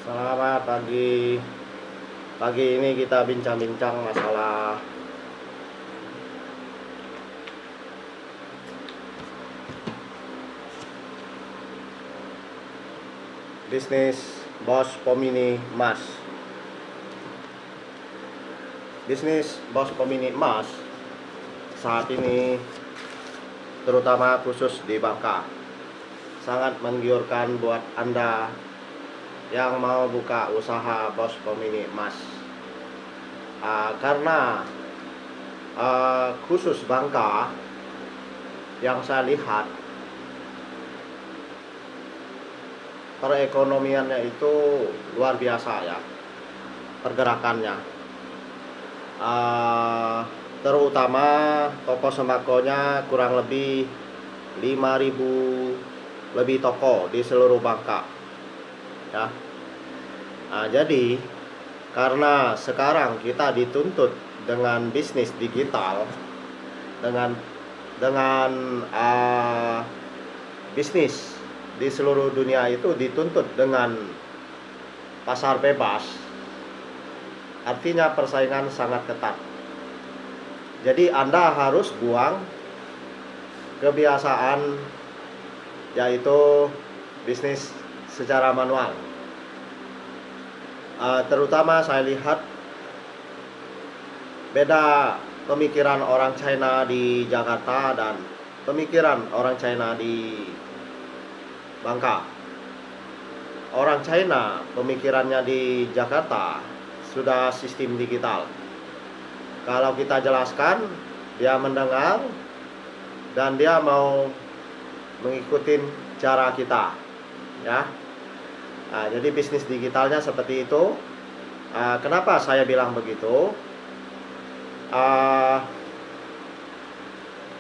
Selamat pagi. Pagi ini kita bincang-bincang masalah bisnis Bos Pomini Mas. Bisnis Bos Pomini Mas saat ini, terutama khusus di Bangka, sangat menggiurkan buat Anda yang mau buka usaha Bos Pomini Mas. Karena khusus Bangka yang saya lihat, perekonomiannya itu luar biasa ya, pergerakannya. Terutama toko sembakonya kurang lebih 5.000 lebih toko di seluruh Bangka ya. Jadi karena sekarang kita dituntut dengan bisnis digital, dengan bisnis di seluruh dunia itu dituntut dengan pasar bebas, artinya persaingan sangat ketat. Jadi Anda harus buang kebiasaan, yaitu bisnis secara manual. Terutama saya lihat beda pemikiran orang China di Jakarta dan pemikiran orang China di Bangka. Orang China pemikirannya di Jakarta sudah sistem digital. Kalau kita jelaskan, dia mendengar dan dia mau mengikuti cara kita ya. Jadi bisnis digitalnya seperti itu. Kenapa saya bilang begitu?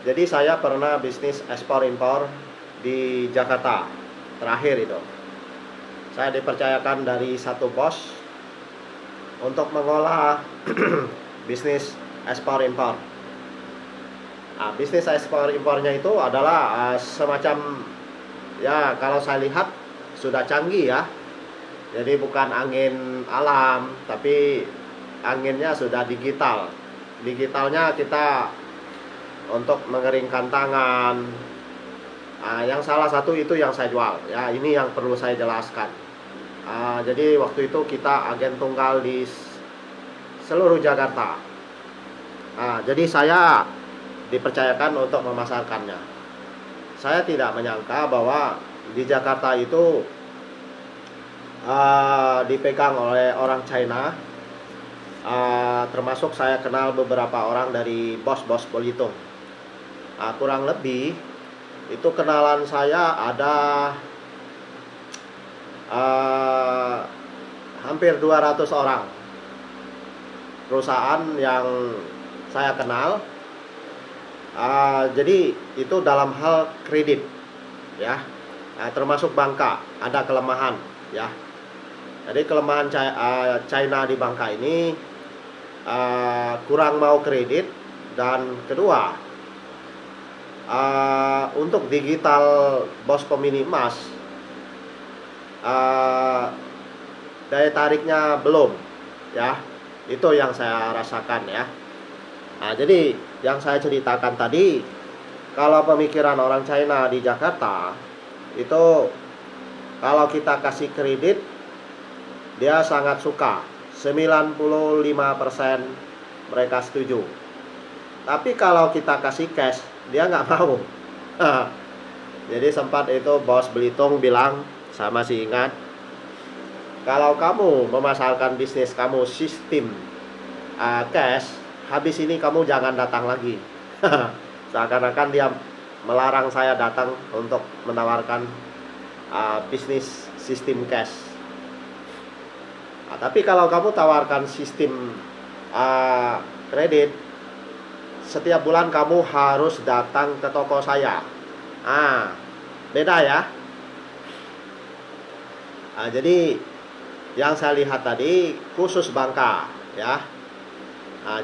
Jadi saya pernah bisnis ekspor impor di Jakarta terakhir itu. Saya dipercayakan dari satu bos untuk mengolah bisnis ekspor impor. Bisnis ekspor impornya itu adalah semacam, ya kalau saya lihat sudah canggih ya. Jadi bukan angin alam, tapi anginnya sudah digital. Digitalnya kita untuk mengeringkan tangan. Yang salah satu itu yang saya jual ya, ini yang perlu saya jelaskan. Jadi waktu itu kita agen tunggal di seluruh Jakarta. Jadi saya dipercayakan untuk memasarkannya. Saya tidak menyangka bahwa di Jakarta itu dipegang oleh orang China. Termasuk saya kenal beberapa orang dari bos-bos Belitung. Kurang lebih itu kenalan saya ada hampir 200 orang perusahaan yang saya kenal. Jadi itu dalam hal kredit ya. Termasuk Bangka ada kelemahan ya. Jadi kelemahan China di Bangka ini kurang mau kredit, dan kedua untuk digital Bos Pomini Mas daya tariknya belum ya. Itu yang saya rasakan ya. Jadi yang saya ceritakan tadi, kalau pemikiran orang China di Jakarta itu, kalau kita kasih kredit dia sangat suka, 95% mereka setuju. Tapi kalau kita kasih cash dia nggak mau. Jadi sempat itu bos Belitung bilang, saya masih ingat, kalau kamu memasarkan bisnis kamu sistem cash, habis ini kamu jangan datang lagi. Seakan-akan dia melarang saya datang untuk menawarkan bisnis sistem cash. Tapi kalau kamu tawarkan sistem kredit, setiap bulan kamu harus datang ke toko saya. Beda ya. Jadi yang saya lihat tadi khusus Bangka ya.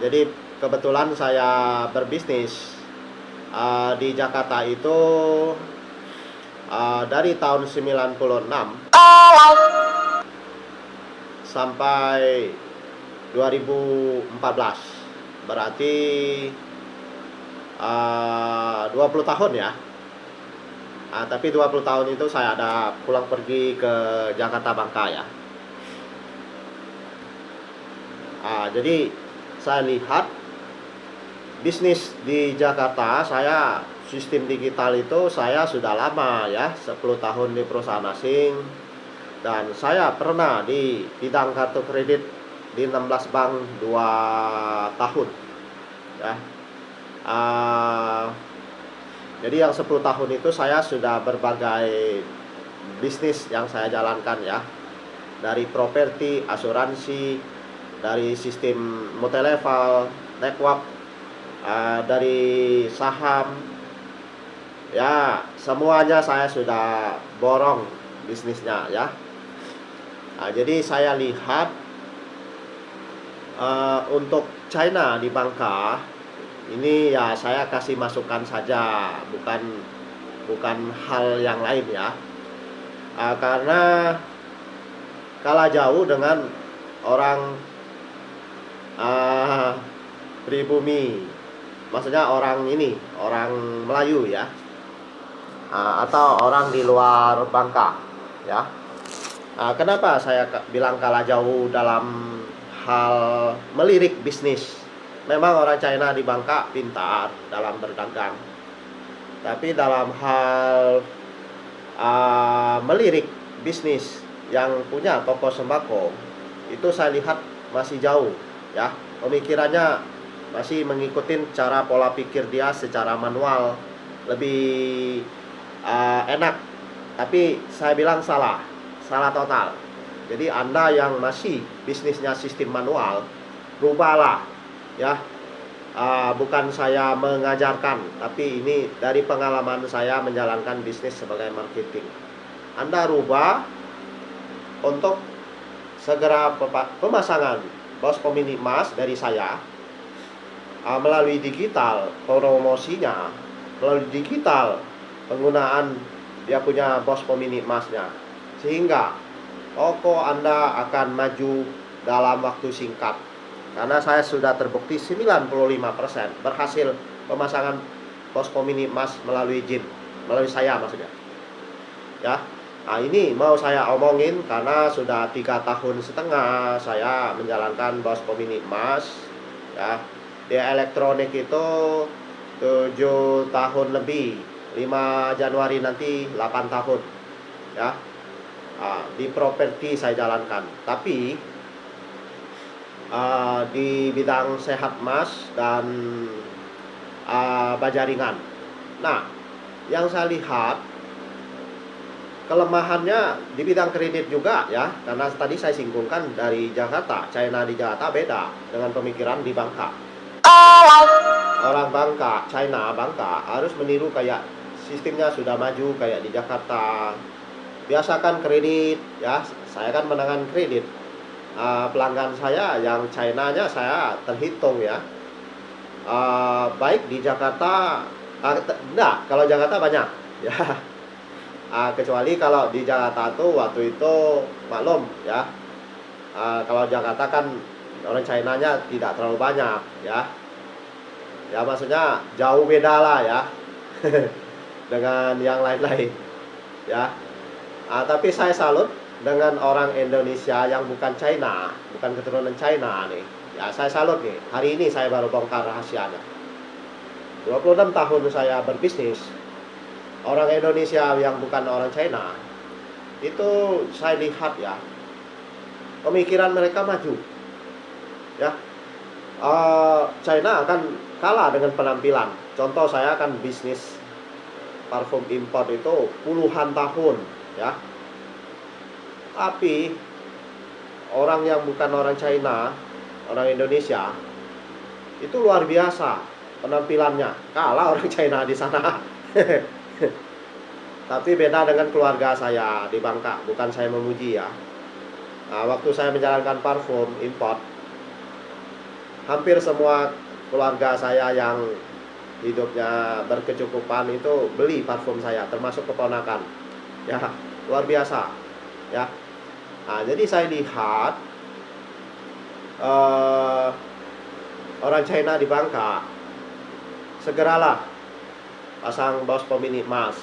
Jadi kebetulan saya berbisnis di Jakarta itu dari tahun 96 sampai 2014. Berarti 20 tahun ya. Tapi 20 tahun itu saya ada pulang pergi ke Jakarta Bangka ya. Jadi saya lihat bisnis di Jakarta, saya sistem digital itu saya sudah lama ya, 10 tahun di perusahaan asing. Dan saya pernah di bidang kartu kredit di 16 bank 2 tahun ya. Jadi yang 10 tahun itu saya sudah berbagai bisnis yang saya jalankan ya. Dari properti, asuransi, dari sistem multilevel, network, dari saham. Ya, semuanya saya sudah borong bisnisnya ya. Jadi saya lihat untuk China di Bangka ini ya saya kasih masukan saja, bukan hal yang lain ya. Karena kalah jauh dengan orang pribumi, maksudnya orang Melayu ya, atau orang di luar Bangka ya. Kenapa saya bilang kalah jauh dalam hal melirik bisnis? Memang orang China di Bangka pintar dalam berdagang, tapi dalam hal melirik bisnis yang punya toko sembako itu saya lihat masih jauh ya. Pemikirannya masih mengikuti cara pola pikir dia secara manual, lebih enak. Tapi saya bilang salah total. Jadi Anda yang masih bisnisnya sistem manual, rubahlah ya. Bukan saya mengajarkan, tapi ini dari pengalaman saya menjalankan bisnis sebagai marketing. Anda rubah untuk segera pemasangan bos pemilik emas dari saya melalui digital, promosinya melalui digital, penggunaan dia punya bos pemilik emasnya, sehingga toko Anda akan maju dalam waktu singkat. Karena saya sudah terbukti 95% berhasil pemasangan pos pemilik emas melalui JIN, melalui saya maksudnya ya. Ini mau saya omongin karena sudah 3,5 tahun saya menjalankan bos pemilik emas ya. Di elektronik itu 7 tahun lebih, 5 Januari nanti 8 tahun ya. Di properti saya jalankan, tapi di bidang sehat emas dan bajaringan. Nah, yang saya lihat kelemahannya di bidang kredit juga ya, karena tadi saya singgungkan dari Jakarta, China di Jakarta beda dengan pemikiran di Bangka. Orang Bangka, China Bangka harus meniru kayak sistemnya sudah maju kayak di Jakarta. Biasakan kredit ya, saya kan menangan kredit. Pelanggan saya yang China-nya saya terhitung ya, baik di Jakarta, enggak, kalau Jakarta banyak ya. Kecuali kalau di Jakarta tuh waktu itu maklum ya, kalau Jakarta kan orang China-nya tidak terlalu banyak ya. Ya maksudnya jauh beda lah ya dengan yang lain-lain ya. Tapi saya salut dengan orang Indonesia yang bukan China, bukan keturunan China nih. Ya saya salut nih. Hari ini saya baru bongkar rahasianya. 26 tahun saya berbisnis. Orang Indonesia yang bukan orang China, itu saya lihat ya, pemikiran mereka maju. Ya, China akan kalah dengan penampilan. Contoh saya kan bisnis parfum impor itu puluhan tahun ya. Tapi orang yang bukan orang China, orang Indonesia, itu luar biasa penampilannya, kalah orang China di sana. Tapi beda dengan keluarga saya di Bangka, bukan saya memuji ya. Waktu saya menjalankan parfum import, hampir semua keluarga saya yang hidupnya berkecukupan itu beli parfum saya, termasuk keponakan. Ya, luar biasa. Ya. Jadi saya lihat eh, orang China di Bangka, segeralah pasang bos pemilik emas.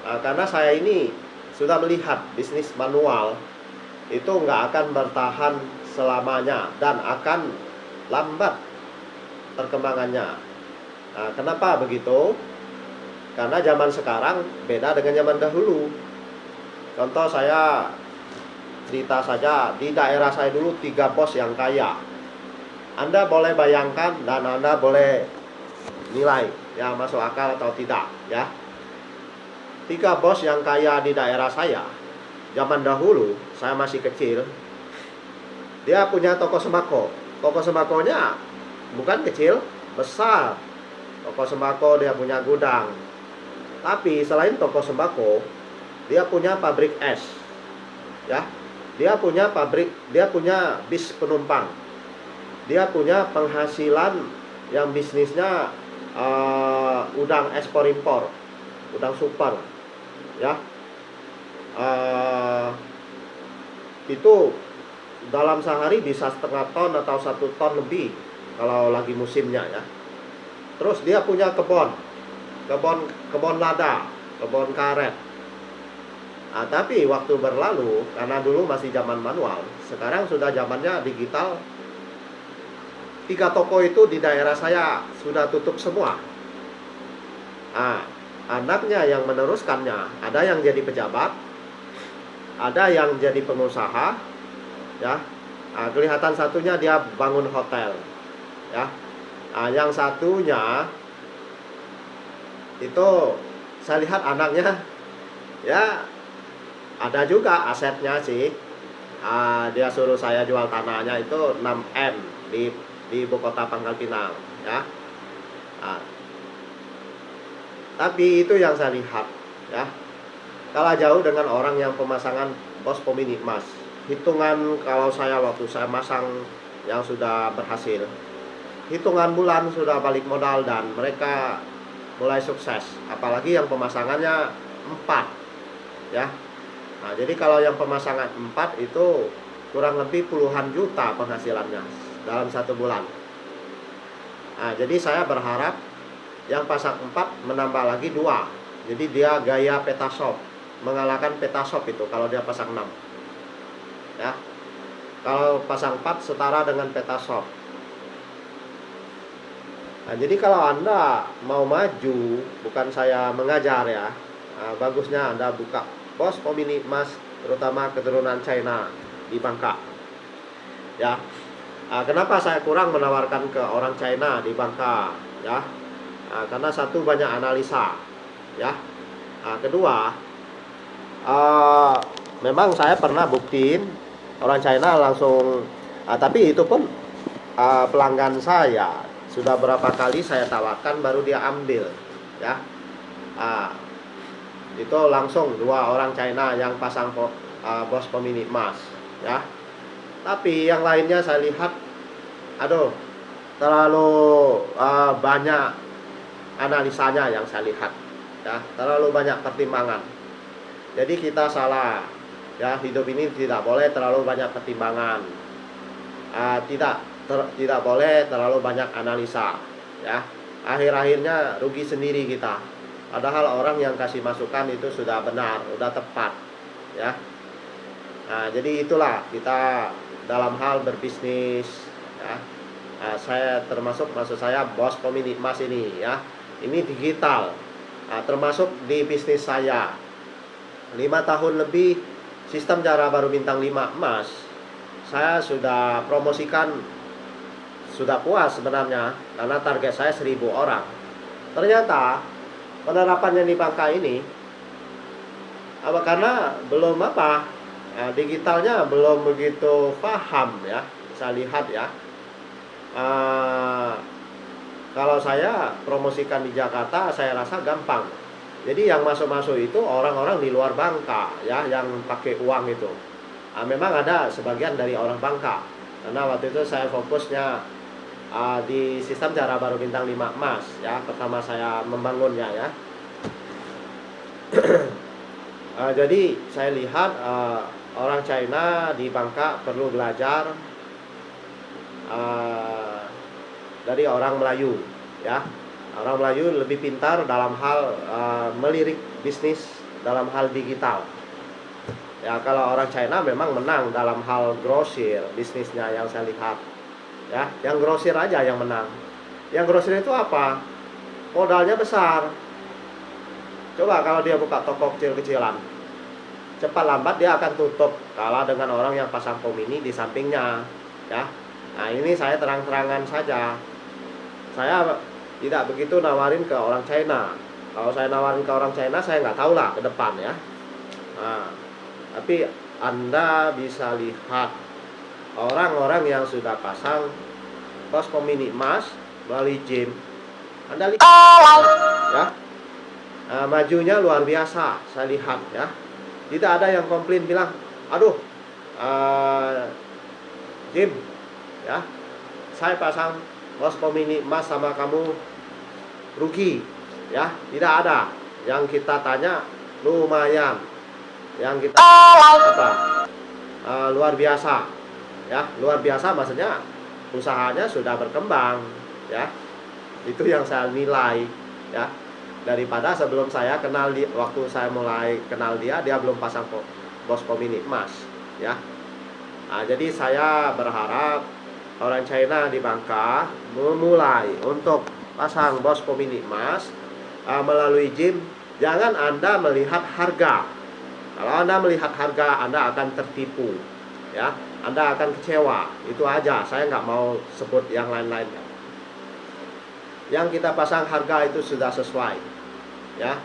Karena saya ini sudah melihat bisnis manual itu nggak akan bertahan selamanya dan akan lambat perkembangannya. Kenapa begitu? Karena zaman sekarang beda dengan zaman dahulu. Contoh saya cerita saja, di daerah saya dulu 3 bos yang kaya. Anda boleh bayangkan dan Anda boleh nilai ya masuk akal atau tidak ya. 3 bos yang kaya di daerah saya zaman dahulu, saya masih kecil, dia punya toko sembako. Toko sembakonya bukan kecil, besar. Toko sembako dia punya gudang. Tapi selain toko sembako, dia punya pabrik es. Ya. Dia punya pabrik, dia punya bis penumpang. Dia punya penghasilan yang bisnisnya udang ekspor impor, udang super. Ya. Itu dalam sehari bisa 1,5 ton atau 1 ton lebih kalau lagi musimnya ya. Terus dia punya kebun lada, kebun karet. Tapi waktu berlalu, karena dulu masih zaman manual, sekarang sudah zamannya digital. 3 toko itu di daerah saya sudah tutup semua. Anaknya yang meneruskannya, ada yang jadi pejabat, ada yang jadi pengusaha, ya. Kelihatan satunya dia bangun hotel, ya. Yang satunya itu saya lihat anaknya, ya ada juga asetnya sih. Dia suruh saya jual tanahnya itu 6 M di ibu kota Pangkal Pinang, ya. Tapi itu yang saya lihat, ya. Kalah jauh dengan orang yang pemasangan bos pemilik emas. Hitungan kalau saya waktu saya masang yang sudah berhasil, hitungan bulan sudah balik modal dan mereka mulai sukses. Apalagi yang pemasangannya 4, ya. Jadi kalau yang pemasangan 4 itu kurang lebih puluhan juta penghasilannya dalam 1 bulan. Jadi saya berharap yang pasang 4 menambah lagi 2. Jadi dia gaya Petashop, mengalahkan Petashop itu kalau dia pasang 6. Ya. Kalau pasang 4 setara dengan Petashop. Jadi kalau Anda mau maju, bukan saya mengajar ya. Bagusnya Anda buka bos pemilik emas, terutama keturunan China di Bangka. Ya. Kenapa saya kurang menawarkan ke orang China di Bangka, ya? Karena satu, banyak analisa, ya. Kedua, memang saya pernah buktiin orang China langsung, tapi itu pun pelanggan saya sudah berapa kali saya tawarkan baru dia ambil, ya. Itu langsung 2 orang China yang pasang bos pemilik emas, ya. Tapi yang lainnya saya lihat, terlalu banyak analisanya yang saya lihat, ya, terlalu banyak pertimbangan. Jadi kita salah, ya. Hidup ini tidak boleh terlalu banyak pertimbangan, tidak boleh terlalu banyak analisa, ya. Akhir-akhirnya rugi sendiri kita. Padahal orang yang kasih masukan itu sudah benar, sudah tepat, ya. Jadi itulah kita dalam hal berbisnis, ya. Maksud saya bos pemilik emas ini, ya. Ini digital, termasuk di bisnis saya 5 tahun lebih. Sistem Jara Baru Bintang 5 emas saya sudah promosikan, sudah puas sebenarnya, karena target saya 1.000 orang. Ternyata penerapannya di Bangka ini karena belum digitalnya belum begitu paham, ya. Saya lihat, ya. Kalau saya promosikan di Jakarta, saya rasa gampang. Jadi yang masuk-masuk itu orang-orang di luar Bangka, ya, yang pakai uang itu. Memang ada sebagian dari orang Bangka, karena waktu itu saya fokusnya di sistem Jara Baru Bintang 5 emas, ya, pertama saya membangunnya, ya. Jadi saya lihat orang China di Bangka perlu belajar uh, dari orang Melayu, ya. Orang Melayu lebih pintar dalam hal melirik bisnis dalam hal digital. Ya, kalau orang China memang menang dalam hal grosir bisnisnya yang saya lihat. Ya, yang grosir aja yang menang. Yang grosir itu apa? Modalnya besar. Coba kalau dia buka toko kecil-kecilan, cepat lambat dia akan tutup, kalah dengan orang yang pasang pom mini di sampingnya, ya. Nah, ini saya terang-terangan saja. Saya tidak begitu nawarin ke orang China. Kalau saya nawarin ke orang China, saya nggak tahu lah ke depan, ya. Nah, tapi Anda bisa lihat orang-orang yang sudah pasang bos pom mini emas melalui gym. Anda lihat, ya. Majunya luar biasa, saya lihat, ya. Tidak ada yang komplain bilang, aduh, Jim, ya, saya pasang bos pom mini emas sama kamu rugi, ya. Tidak ada. Yang kita tanya lumayan, yang kita apa, luar biasa, ya. Luar biasa maksudnya usahanya sudah berkembang, ya. Itu yang saya nilai, ya. Daripada sebelum saya kenal waktu saya mulai kenal dia belum pasang bos pom mini emas, ya. Nah, jadi saya berharap orang China di Bangka memulai untuk pasang bos pom mini emas melalui gym. Jangan Anda melihat harga. Kalau Anda melihat harga, Anda akan tertipu, ya. Anda akan kecewa. Itu aja. Saya nggak mau sebut yang lain-lainnya. Yang kita pasang harga itu sudah sesuai, ya.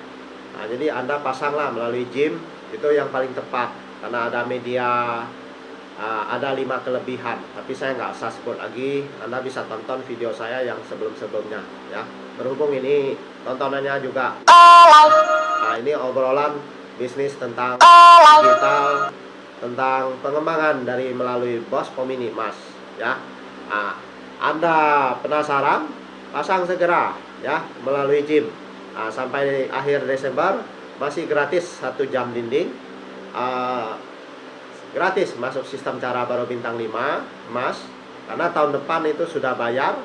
Nah, jadi Anda pasanglah melalui gym, itu yang paling tepat, karena ada media, ada 5 kelebihan, tapi saya nggak usah sebut lagi. Anda bisa tonton video saya yang sebelum-sebelumnya, ya. Berhubung ini tontonannya juga, nah, ini obrolan bisnis tentang digital, tentang pengembangan dari melalui bos pom mini emas, ya. Nah, Anda penasaran? Pasang segera, ya, melalui gym. Nah, sampai akhir Desember masih gratis 1 jam dinding, gratis masuk sistem cara baru bintang 5 emas. Karena tahun depan itu sudah bayar,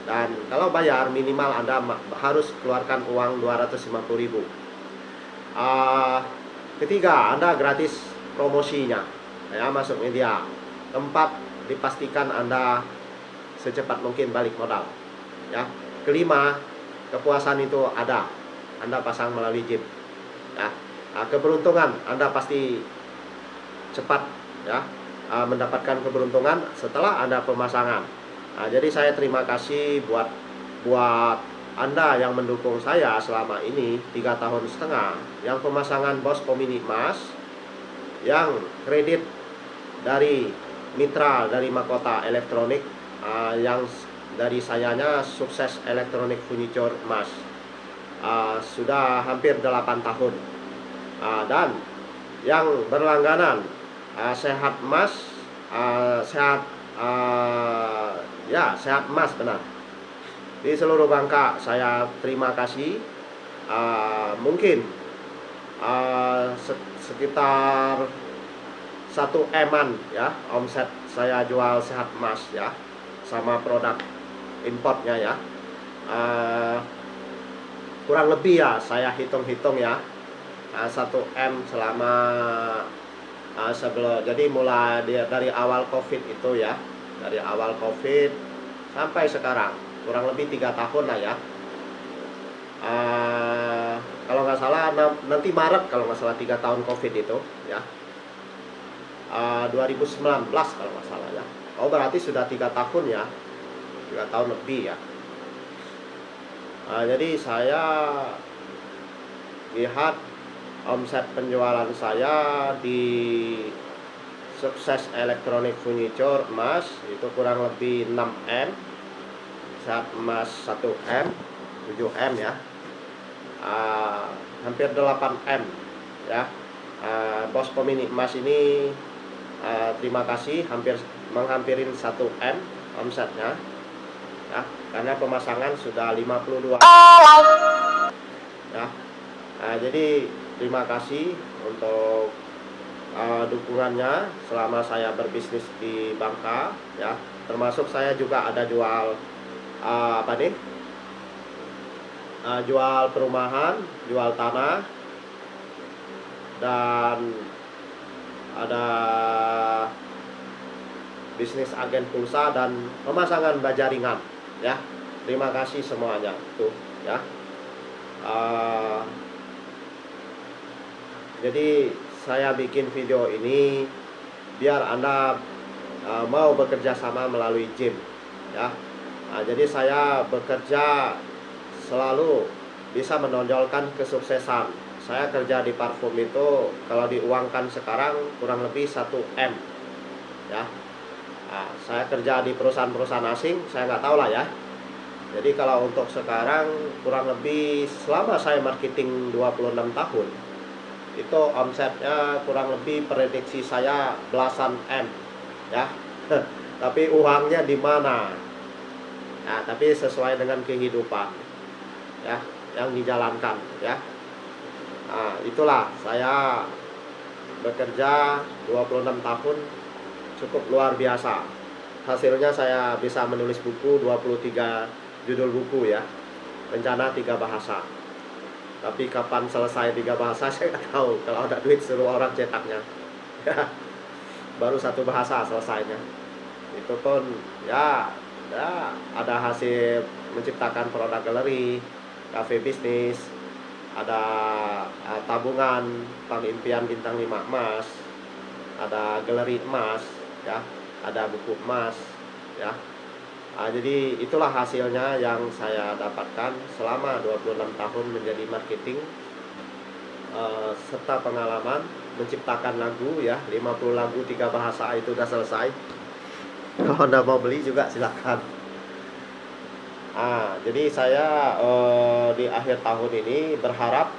dan kalau bayar minimal Anda harus keluarkan uang 250.000. Ketiga, Anda gratis promosinya, ya, masuk media. Keempat, dipastikan Anda secepat mungkin balik modal, ya. Kelima, kepuasan itu ada, Anda pasang melalui gym, ya. Nah, keberuntungan Anda pasti cepat, ya, mendapatkan keberuntungan setelah Anda pemasangan. Nah, jadi saya terima kasih buat Anda yang mendukung saya selama ini 3,5 tahun, yang pemasangan bos pom mini emas, yang kredit dari mitra dari Mahkota Elektronik, yang dari sayanya Sukses Elektronik Furniture Emas, sudah hampir 8 tahun, dan yang berlangganan Sehat Emas, sehat, ya, Sehat Emas, benar, di seluruh Bangka. Saya terima kasih. Mungkin sekitar 1 M-an, ya, omset saya jual Sehat Emas, ya, sama produk importnya, ya. Kurang lebih, ya, saya hitung-hitung, ya, 1 M selama sebelum, jadi mulai dari awal COVID itu, ya, dari awal COVID sampai sekarang kurang lebih 3 tahun lah, ya. Kalau nggak salah nanti Maret, kalau nggak salah 3 tahun COVID itu, ya. 2019 kalau nggak salah, ya. Oh, berarti sudah 3 tahun, ya. 3 tahun lebih, ya. Jadi saya lihat omset penjualan saya di Sukses Elektronik Furniture Emas itu kurang lebih 6 M, Sehat Emas 1 M, 7 M, ya. Hampir 8 M, ya. Bos pom mini emas ini, terima kasih, menghampirin 1 M omsetnya, ya, karena pemasangan sudah 52, ya. Jadi terima kasih untuk dukungannya selama saya berbisnis di Bangka ya. Termasuk saya juga ada jual jual perumahan, jual tanah, dan ada bisnis agen pulsa dan pemasangan baja ringan ya. Terima kasih semuanya tuh ya. Jadi saya bikin video ini biar Anda mau bekerja sama melalui gym ya. Jadi saya bekerja selalu bisa menonjolkan kesuksesan. Saya kerja di parfum itu kalau diuangkan sekarang kurang lebih 1 M ya. Saya kerja di perusahaan-perusahaan asing, saya nggak tahu lah ya. Jadi kalau untuk sekarang kurang lebih selama saya marketing 26 tahun itu omsetnya kurang lebih prediksi saya belasan M ya. Tapi uangnya di mana? Nah, tapi sesuai dengan kehidupan ya yang dijalankan ya. Nah, itulah saya bekerja 26 tahun cukup luar biasa. Hasilnya saya bisa menulis buku 23 judul buku ya. Rencana 3 bahasa. Tapi kapan selesai 3 bahasa saya nggak tahu. Kalau ada duit suruh orang cetaknya. Baru 1 bahasa selesainya. Itu pun ya ada hasil menciptakan produk galeri, cafe bisnis, ada tabungan pengimpian bintang 5 emas, ada galeri emas ya, ada buku emas ya. Jadi itulah hasilnya yang saya dapatkan selama 26 tahun menjadi marketing, serta pengalaman menciptakan lagu ya, 50 lagu 3 bahasa itu udah selesai. Kalau Anda mau beli juga silakan. Jadi saya di akhir tahun ini berharap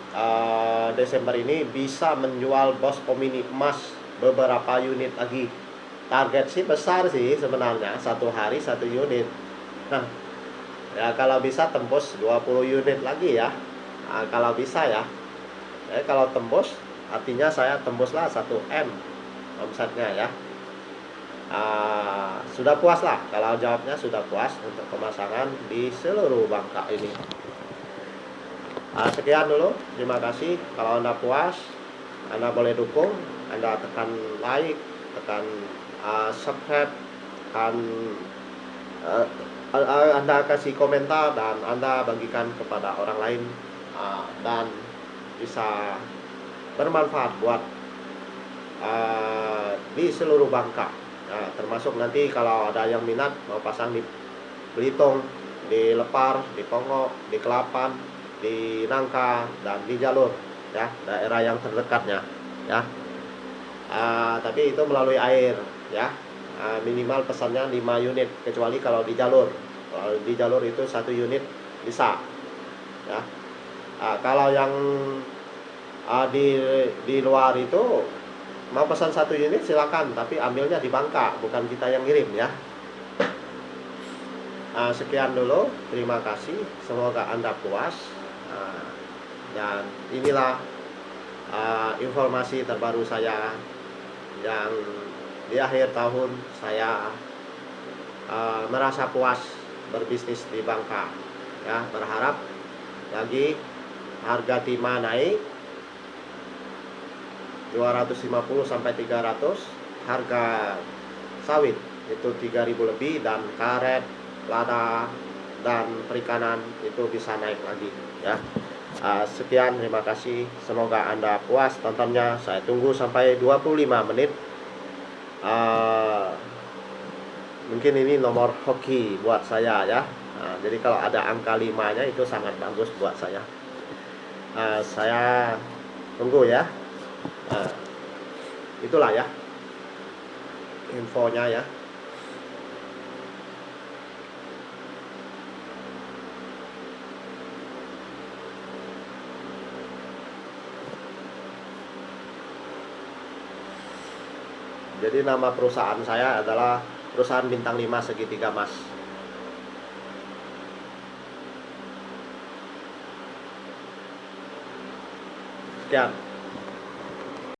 Desember ini bisa menjual Boss Omini emas beberapa unit lagi. Target sih besar sih sebenarnya, 1 hari 1 unit. Nah, ya kalau bisa tembus 20 unit lagi ya. Kalau bisa ya. Kalau tembus artinya saya tembuslah 1 M omsetnya ya. Sudah puas lah, kalau jawabnya sudah puas untuk pemasangan di seluruh Bangka ini. Sekian dulu, terima kasih. Kalau Anda puas, Anda boleh dukung, Anda tekan like, tekan subscribe, dan Anda kasih komentar dan Anda bagikan kepada orang lain, dan bisa bermanfaat buat di seluruh Bangka. Termasuk nanti kalau ada yang minat mau pasang di Belitung, di Lepar, di Pongok, di Kelapan, di Nangka, dan di Jalur ya, daerah yang terdekatnya ya. Tapi itu melalui air ya. Minimal pesannya 5 unit, kecuali kalau di Jalur. Kalau di Jalur itu 1 unit bisa ya. Kalau yang di luar itu mau pesan 1 unit silakan, tapi ambilnya di Bangka, bukan kita yang ngirim ya. Sekian dulu, terima kasih, semoga Anda puas. Dan inilah informasi terbaru saya yang di akhir tahun saya merasa puas berbisnis di Bangka ya. Berharap lagi harga timah naik 250 sampai 300, harga sawit itu 3.000 lebih, dan karet, lada, dan perikanan itu bisa naik lagi ya. Sekian, terima kasih, semoga Anda puas tontonnya. Saya tunggu sampai 25 menit. Mungkin ini nomor hoki buat saya ya. Jadi kalau ada angka 5-nya itu sangat bagus buat saya. Saya tunggu ya. Itulah ya infonya ya. Jadi nama perusahaan saya adalah perusahaan bintang 5 segitiga Mas. Sekian.